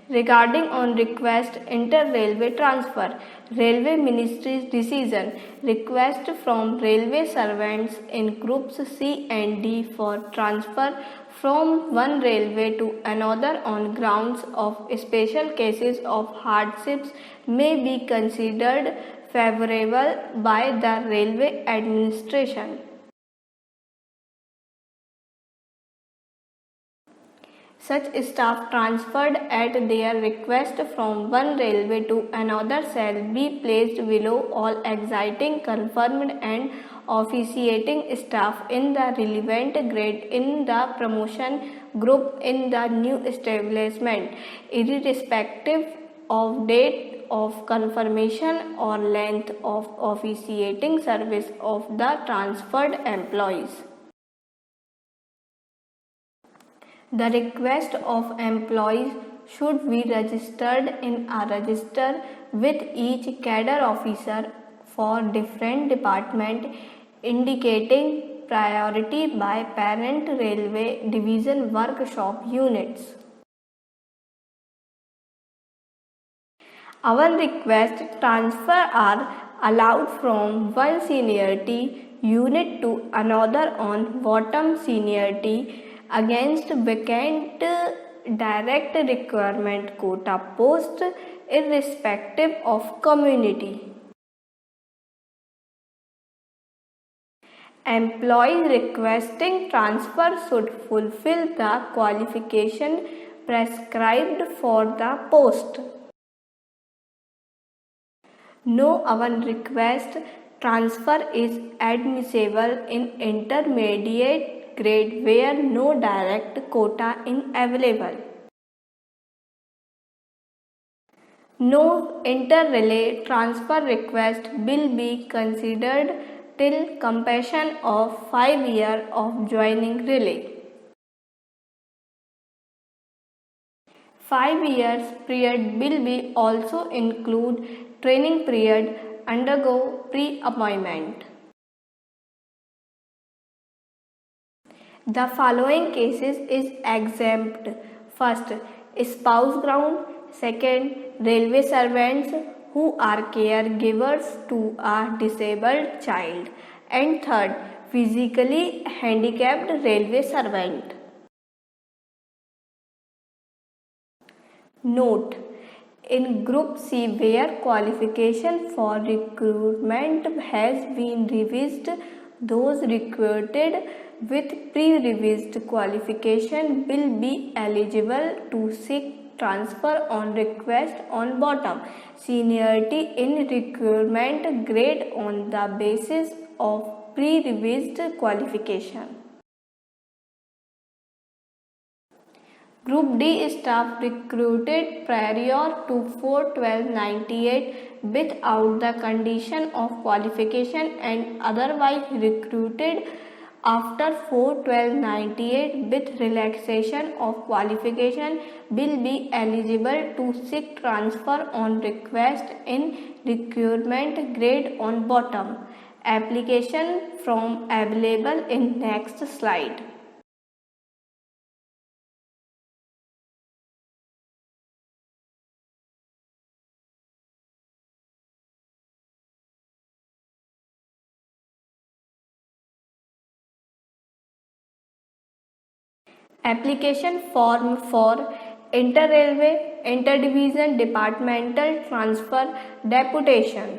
regarding on request inter-railway transfer. Railway Ministry's decision request from railway servants in groups C and D for transfer from one railway to another on grounds of special cases of hardships may be considered favorable by the railway administration. Such staff transferred at their request from one railway to another shall be placed below all exciting, confirmed and officiating staff in the relevant grade in the promotion group in the new establishment, irrespective of date of confirmation or length of officiating service of the transferred employees. The request of employees should be registered in a register with each cadre officer for different department, indicating priority by parent railway division workshop units. Our request transfer are allowed from one seniority unit to another on bottom seniority against vacant direct requirement quota post irrespective of community. Employees requesting transfer should fulfill the qualification prescribed for the post. No one request transfer is admissible in intermediate grade where no direct quota is available. No inter-relay transfer request will be considered till completion of 5 years of joining relay. 5 years period will be also include training period undergo pre-appointment. The following cases is exempt. First, spouse ground. Second, railway servants who are caregivers to a disabled child. And third, physically handicapped railway servant. Note: in Group C, where qualification for recruitment has been revised, those recruited with pre-revised qualification will be eligible to seek transfer on request on bottom seniority in recruitment grade on the basis of pre-revised qualification. Group D staff recruited prior to 4/12/98 without the condition of qualification and otherwise recruited after 4/12/98 with relaxation of qualification will be eligible to seek transfer on request in recruitment grade on bottom. Application form available in next slide. Application form for inter-railway, inter-division departmental transfer deputation.